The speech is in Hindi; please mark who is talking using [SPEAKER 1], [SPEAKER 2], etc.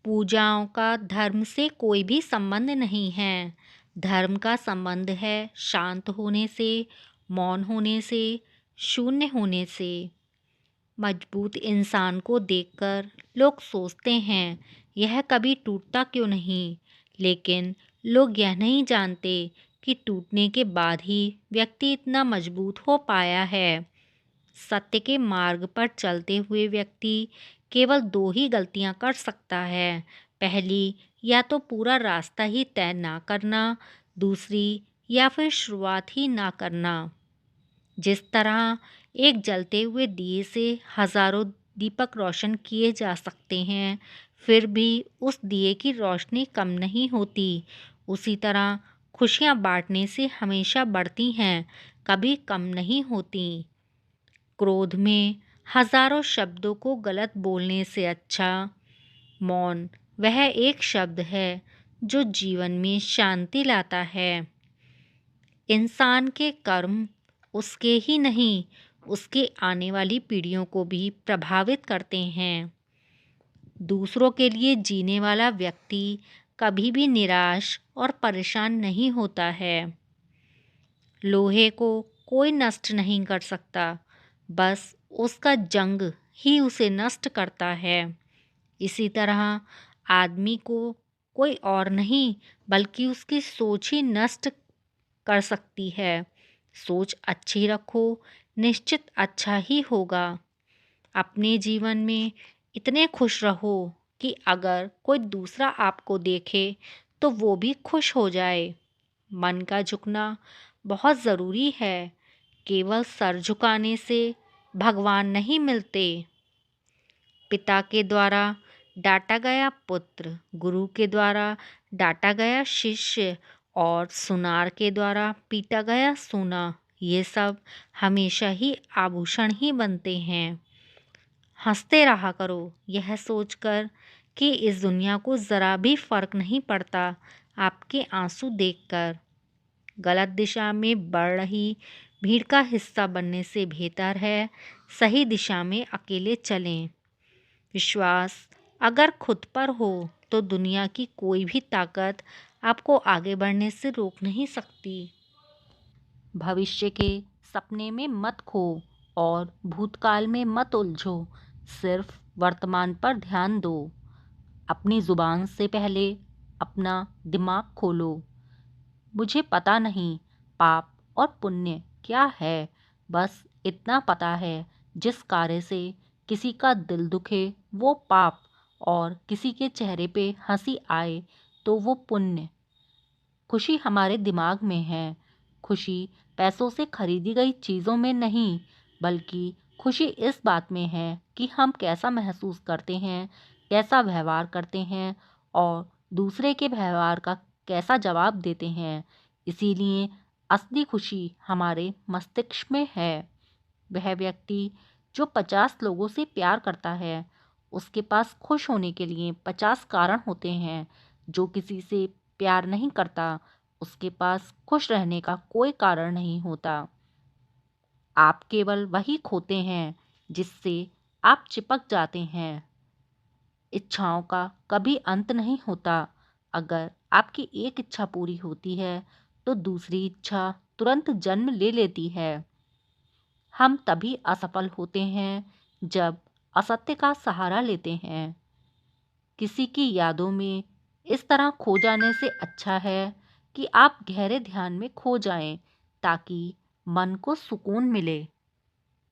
[SPEAKER 1] पूजाओं का धर्म से कोई भी संबंध नहीं है। धर्म का संबंध है शांत होने से, मौन होने से, शून्य होने से। मजबूत इंसान को देखकर लोग सोचते हैं यह कभी टूटता क्यों नहीं, लेकिन लोग यह नहीं जानते कि टूटने के बाद ही व्यक्ति इतना मजबूत हो पाया है। सत्य के मार्ग पर चलते हुए व्यक्ति केवल दो ही गलतियां कर सकता है। पहली, या तो पूरा रास्ता ही तय ना करना, दूसरी या फिर शुरुआत ही ना करना। जिस तरह एक जलते हुए दिए से हजारों दीपक रोशन किए जा सकते हैं, फिर भी उस दिए की रोशनी कम नहीं होती, उसी तरह खुशियां बांटने से हमेशा बढ़ती हैं, कभी कम नहीं होती। क्रोध में हजारों शब्दों को गलत बोलने से अच्छा मौन वह एक शब्द है जो जीवन में शांति लाता है। इंसान के कर्म उसके ही नहीं, उसके आने वाली पीढ़ियों को भी प्रभावित करते हैं। दूसरों के लिए जीने वाला व्यक्ति कभी भी निराश और परेशान नहीं होता है। लोहे को कोई नष्ट नहीं कर सकता, बस उसका जंग ही उसे नष्ट करता है। इसी तरह आदमी को कोई और नहीं बल्कि उसकी सोच ही नष्ट कर सकती है। सोच अच्छी रखो, निश्चित अच्छा ही होगा। अपने जीवन में इतने खुश रहो कि अगर कोई दूसरा आपको देखे तो वो भी खुश हो जाए। मन का झुकना बहुत ज़रूरी है। केवल सर झुकाने से भगवान नहीं मिलते। पिता के द्वारा डांटा गया पुत्र, गुरु के द्वारा डांटा गया शिष्य और सुनार के द्वारा पीटा गया सोना, ये सब हमेशा ही आभूषण ही बनते हैं। हंसते रहा करो, यह सोचकर कि इस दुनिया को ज़रा भी फर्क नहीं पड़ता आपके आंसू देखकर। गलत दिशा में बढ़ रही भीड़ का हिस्सा बनने से बेहतर है सही दिशा में अकेले चलें। विश्वास अगर खुद पर हो तो दुनिया की कोई भी ताकत आपको आगे बढ़ने से रोक नहीं सकती। भविष्य के सपने में मत खो और भूतकाल में मत उलझो, सिर्फ वर्तमान पर ध्यान दो। अपनी जुबान से पहले अपना दिमाग खोलो। मुझे पता नहीं पाप और पुण्य क्या है, बस इतना पता है जिस कार्य से किसी का दिल दुखे वो पाप और किसी के चेहरे पे हंसी आए तो वो पुण्य। खुशी हमारे दिमाग में है। खुशी पैसों से खरीदी गई चीज़ों में नहीं, बल्कि खुशी इस बात में है कि हम कैसा महसूस करते हैं, कैसा व्यवहार करते हैं और दूसरे के व्यवहार का कैसा जवाब देते हैं। इसीलिए असली खुशी हमारे मस्तिष्क में है। वह व्यक्ति जो 50 लोगों से प्यार करता है, उसके पास खुश होने के लिए 50 कारण होते हैं। जो किसी से प्यार नहीं करता, उसके पास खुश रहने का कोई कारण नहीं होता। आप केवल वही खोते हैं जिससे आप चिपक जाते हैं। इच्छाओं का कभी अंत नहीं होता। अगर आपकी एक इच्छा पूरी होती है तो दूसरी इच्छा तुरंत जन्म ले लेती है। हम तभी असफल होते हैं जब असत्य का सहारा लेते हैं। किसी की यादों में इस तरह खो जाने से अच्छा है कि आप गहरे ध्यान में खो जाएं, ताकि मन को सुकून मिले।